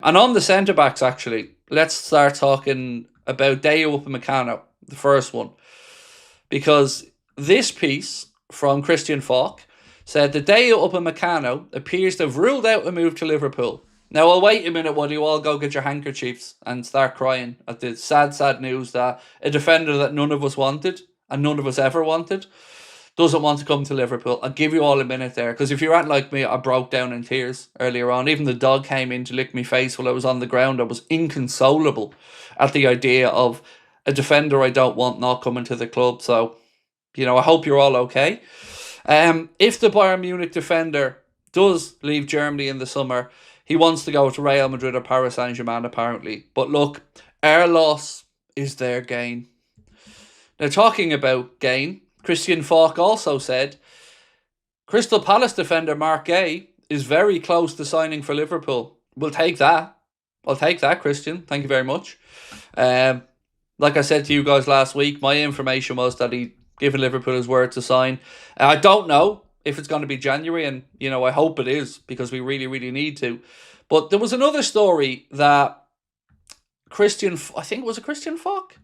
And on the centre-backs, actually, let's start talking about Guehi Upamecano, the first one. Because this piece from Christian Falk said that Guehi Upamecano appears to have ruled out a move to Liverpool. Now, I'll wait a minute while you all go get your handkerchiefs and start crying at the sad, sad news that a defender that none of us wanted, and none of us ever wanted, doesn't want to come to Liverpool. I'll give you all a minute there, because if you aren't like me, I broke down in tears earlier on. Even the dog came in to lick my face while I was on the ground. I was inconsolable at the idea of a defender I don't want not coming to the club. So, I hope you're all okay. If the Bayern Munich defender does leave Germany in the summer, he wants to go to Real Madrid or Paris Saint-Germain, apparently. But look, our loss is their gain. Now, talking about gain, Christian Falk also said Crystal Palace defender Marc Guehi is very close to signing for Liverpool. We'll take that. I'll take that, Christian. Thank you very much. Like I said to you guys last week, my information was that he'd given Liverpool his word to sign. I don't know if it's going to be January, and I hope it is, because we really, really need to. But there was another story that I think, was it Christian Falk?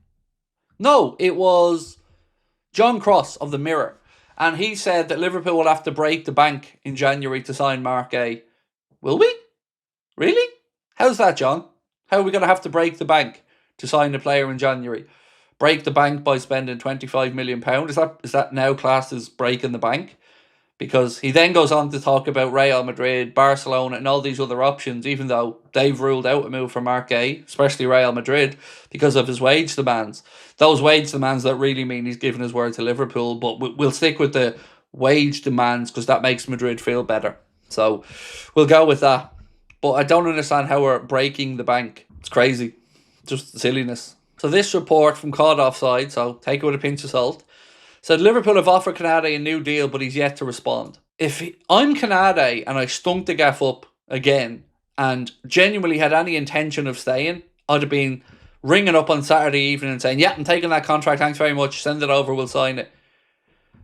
No, it was John Cross of the Mirror, and he said that Liverpool will have to break the bank in January to sign Marc Guehi. Will we? Really? How's that, John? How are we going to have to break the bank to sign a player in January? Break the bank by spending £25 million? Is that now classed as breaking the bank? Because he then goes on to talk about Real Madrid, Barcelona, and all these other options, even though they've ruled out a move for Marc Guehi, especially Real Madrid, because of his wage demands. Those wage demands that really mean he's given his word to Liverpool, but we'll stick with the wage demands because that makes Madrid feel better. So we'll go with that. But I don't understand how we're breaking the bank. It's crazy. Just silliness. So this report from Caught Offside, so take it with a pinch of salt, said Liverpool have offered Canade a new deal, but he's yet to respond. If I'm Canade and I stunk the gaff up again and genuinely had any intention of staying, I'd have been ringing up on Saturday evening and saying, yeah, I'm taking that contract, thanks very much, send it over, we'll sign it.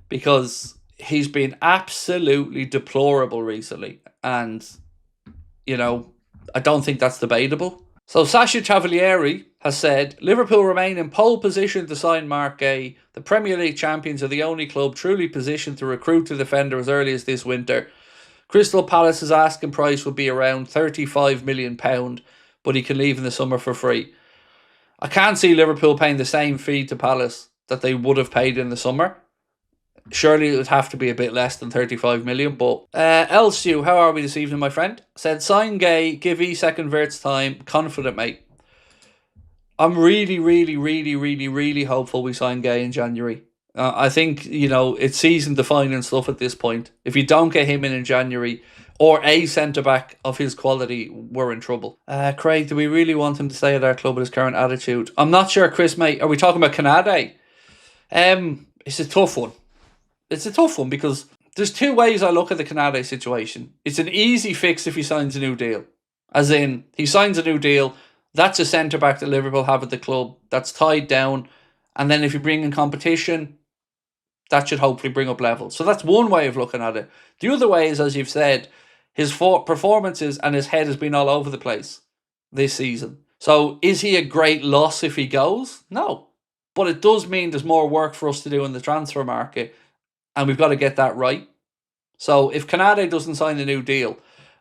Because he's been absolutely deplorable recently. And, I don't think that's debatable. So Sasha Cavalieri has said, Liverpool remain in pole position to sign Marc Guehi. The Premier League champions are the only club truly positioned to recruit a defender as early as this winter. Crystal Palace's asking price would be around £35 million, but he can leave in the summer for free. I can't see Liverpool paying the same fee to Palace that they would have paid in the summer. Surely it would have to be a bit less than 35 million. But Elstew, how are we this evening, my friend? Said, sign Guehi, give second Verts time. Confident, mate. I'm really, really, really, really, really hopeful we sign Guehi in January. I think, it's season defining stuff at this point. If you don't get him in January, or a centre-back of his quality, we're in trouble. Craig, do we really want him to stay at our club with his current attitude? I'm not sure, Chris, mate. Are we talking about Canade? It's a tough one. It's a tough one because there's two ways I look at the Canade situation. It's an easy fix if he signs a new deal. As in, he signs a new deal, that's a centre-back that Liverpool have at the club, that's tied down, and then if you bring in competition, that should hopefully bring up levels. So that's one way of looking at it. The other way is, as you've said, his performances and his head has been all over the place this season. So is he a great loss if he goes? No. But it does mean there's more work for us to do in the transfer market, and we've got to get that right. So if Canade doesn't sign a new deal,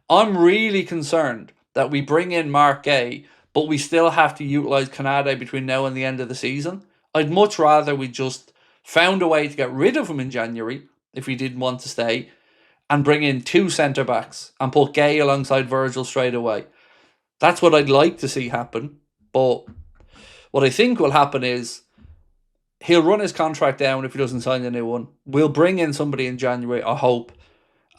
I'm really concerned that we bring in Marc Guehi, but we still have to utilise Canade between now and the end of the season. I'd much rather we just found a way to get rid of him in January, if we didn't want to stay, and bring in two centre-backs and put Guehi alongside Virgil straight away. That's what I'd like to see happen. But what I think will happen is he'll run his contract down if he doesn't sign a new one. We'll bring in somebody in January, I hope.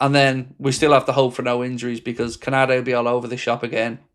And then we still have to hope for no injuries because Canade will be all over the shop again.